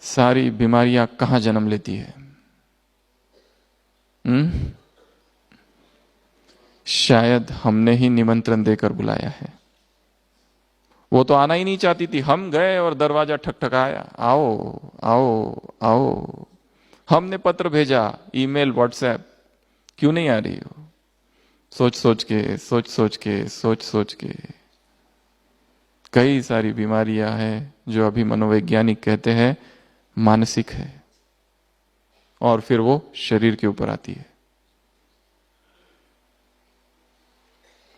सारी बीमारियां कहां जन्म लेती है? शायद हमने ही निमंत्रण देकर बुलाया है। वो तो आना ही नहीं चाहती थी, हम गए और दरवाजा ठकठकाया, आओ आओ आओ। हमने पत्र भेजा, ईमेल, व्हाट्सएप, क्यों नहीं आ रही हो? सोच सोच के, सोच सोच के, सोच सोच के कई सारी बीमारियां हैं जो अभी मनोवैज्ञानिक कहते हैं मानसिक है, और फिर वो शरीर के ऊपर आती है।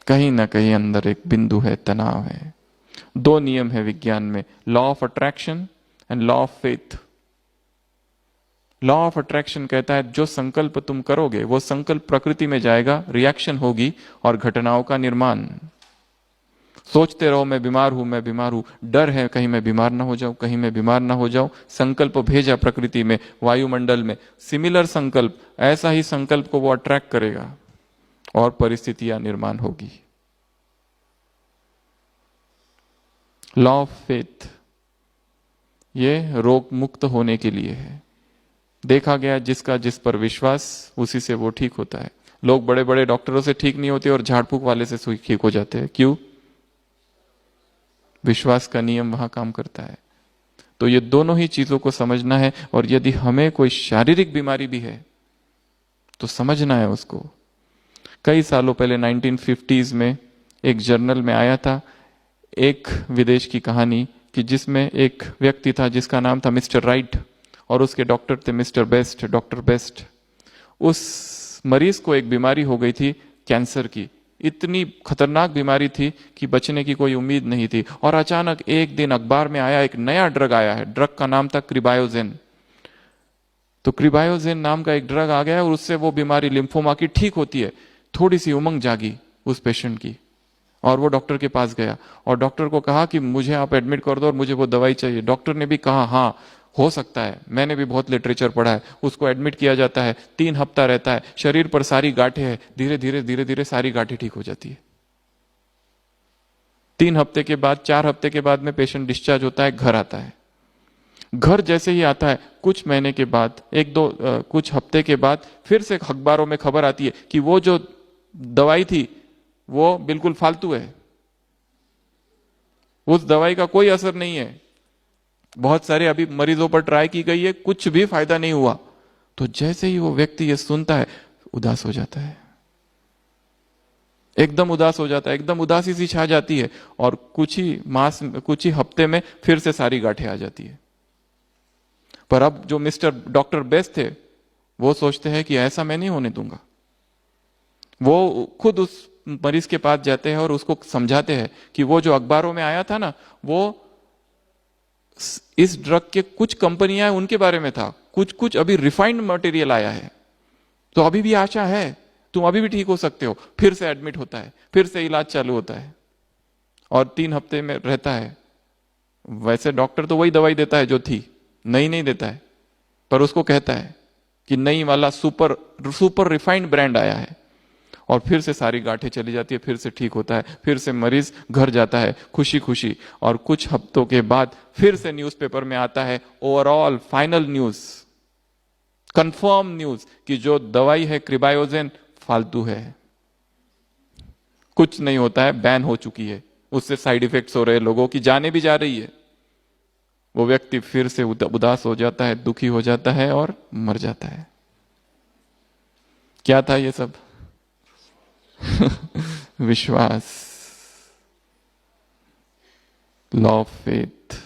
कहीं ना कहीं अंदर एक बिंदु है, तनाव है। दो नियम है विज्ञान में, law of attraction and law of faith. Law of attraction कहता है जो संकल्प तुम करोगे वो संकल्प प्रकृति में जाएगा, रिएक्शन होगी और घटनाओं का निर्माण। सोचते रहो मैं बीमार हूं, मैं बीमार हूं, डर है कहीं मैं बीमार ना हो जाऊं, कहीं मैं बीमार ना हो जाऊं। संकल्प भेजा प्रकृति में, वायुमंडल में, सिमिलर संकल्प, ऐसा ही संकल्प को वो अट्रैक्ट करेगा और परिस्थितियां निर्माण होगी। लॉ ऑफ फेथ ये रोग मुक्त होने के लिए है। देखा गया जिसका जिस पर विश्वास उसी से वो ठीक होता है। लोग बड़े बड़े डॉक्टरों से ठीक नहीं होते और झाड़ फूक वाले से ठीक हो जाते हैं, क्यों? विश्वास का नियम वहां काम करता है। तो ये दोनों ही चीजों को समझना है। और यदि हमें कोई शारीरिक बीमारी भी है तो समझना है उसको। कई सालों पहले 1950s में एक जर्नल में आया था एक विदेश की कहानी कि जिसमें एक व्यक्ति था जिसका नाम था मिस्टर राइट और उसके डॉक्टर थे मिस्टर बेस्ट, डॉक्टर बेस्ट। उस मरीज को एक बीमारी हो गई थी, कैंसर की। इतनी खतरनाक बीमारी थी कि बचने की कोई उम्मीद नहीं थी। और अचानक एक दिन अखबार में आया एक नया ड्रग आया है, ड्रग का नाम था क्रिबायोजेन। तो क्रिबायोजेन नाम का एक ड्रग आ गया और उससे वो बीमारी लिम्फोमा की ठीक होती है। थोड़ी सी उमंग जागी उस पेशेंट की और वो डॉक्टर के पास गया और डॉक्टर को कहा कि मुझे आप एडमिट कर दो और मुझे वो दवाई चाहिए। डॉक्टर ने भी कहा हाँ हो सकता है, मैंने भी बहुत लिटरेचर पढ़ा है। उसको एडमिट किया जाता है, 3 हफ्ता रहता है, शरीर पर सारी गांठें हैं, धीरे धीरे धीरे धीरे सारी गांठें ठीक हो जाती है। 3 हफ्ते के बाद, 4 हफ्ते के बाद में पेशेंट डिस्चार्ज होता है, घर आता है। घर जैसे ही आता है कुछ महीने के बाद, कुछ हफ्ते के बाद फिर से अखबारों में खबर आती है कि वो जो दवाई थी वो बिल्कुल फालतू है, उस दवाई का कोई असर नहीं है, बहुत सारे अभी मरीजों पर ट्राई की गई है, कुछ भी फायदा नहीं हुआ। तो जैसे ही वो व्यक्ति ये सुनता है उदास हो जाता है, एकदम उदास हो जाता है, एकदम उदासी सी छा जाती है और कुछ ही हफ्ते में फिर से सारी गांठें आ जाती है। पर अब जो मिस्टर डॉक्टर बेस्ट थे वो सोचते हैं कि ऐसा मैं नहीं होने दूंगा। वो खुद उस मरीज के पास जाते हैं और उसको समझाते हैं कि वो जो अखबारों में आया था ना, वो इस ड्रग के कुछ कंपनियां उनके बारे में था, कुछ कुछ अभी रिफाइंड मटेरियल आया है, तो अभी भी आशा है, तुम अभी भी ठीक हो सकते हो। फिर से एडमिट होता है, फिर से इलाज चालू होता है और 3 हफ्ते में रहता है। वैसे डॉक्टर तो वही दवाई देता है जो थी, नई नहीं देता है, पर उसको कहता है कि नई वाला सुपर सुपर रिफाइंड ब्रांड आया है और फिर से सारी गांठें चली जाती है, फिर से ठीक होता है, फिर से मरीज घर जाता है खुशी खुशी। और कुछ हफ्तों के बाद फिर से न्यूज़पेपर में आता है overall final news, confirm news कि जो दवाई है क्रिबायोजेन फालतू है, कुछ नहीं होता है, बैन हो चुकी है, उससे साइड इफेक्ट्स हो रहे हैं, लोगों की जानें भी जा रही है। वो व्यक्ति फिर से उदास हो जाता है, दुखी हो जाता है और मर जाता है। क्या था ये सब? विश्वास, लॉ ऑफ फेथ।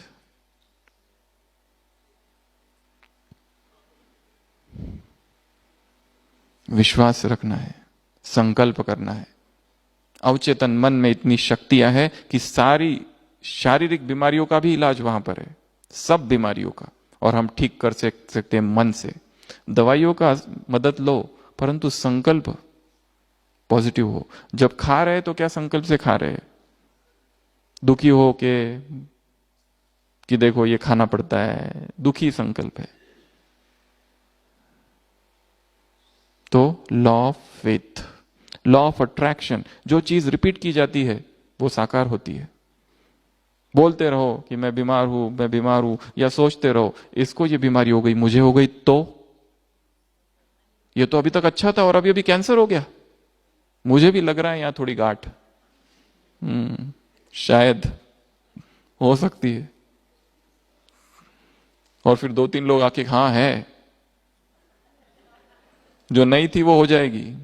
विश्वास रखना है, संकल्प करना है। अवचेतन मन में इतनी शक्तियां है कि सारी शारीरिक बीमारियों का भी इलाज वहां पर है, सब बीमारियों का, और हम ठीक कर सकते हैं मन से। दवाइयों का मदद लो परंतु संकल्प पॉजिटिव हो। जब खा रहे तो क्या संकल्प से खा रहे? दुखी हो के कि देखो ये खाना पड़ता है, दुखी संकल्प है। तो law of faith, law of attraction, जो चीज रिपीट की जाती है वो साकार होती है। बोलते रहो कि मैं बीमार हूं, या सोचते रहो इसको ये बीमारी हो गई, मुझे हो गई, तो ये तो अभी तक अच्छा था और अभी अभी कैंसर हो गया, मुझे भी लग रहा है यहां थोड़ी गांठ, शायद हो सकती है। और फिर 2-3 लोग आके हाँ है, जो नहीं थी वो हो जाएगी।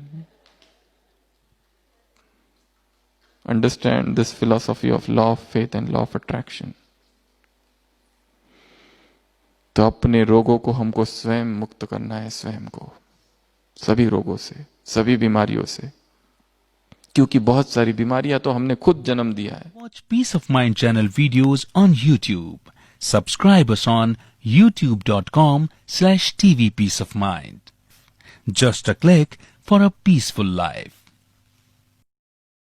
Understand this philosophy of law of faith and law of attraction. तो अपने रोगों को हमको स्वयं मुक्त करना है, स्वयं को, सभी रोगों से, सभी बीमारियों से, क्योंकि बहुत सारी बीमारियां तो हमने खुद जन्म दिया है। Watch Peace of Mind channel videos on YouTube. Subscribe us on youtube.com/tvpeaceofmind. Just a click for a peaceful life.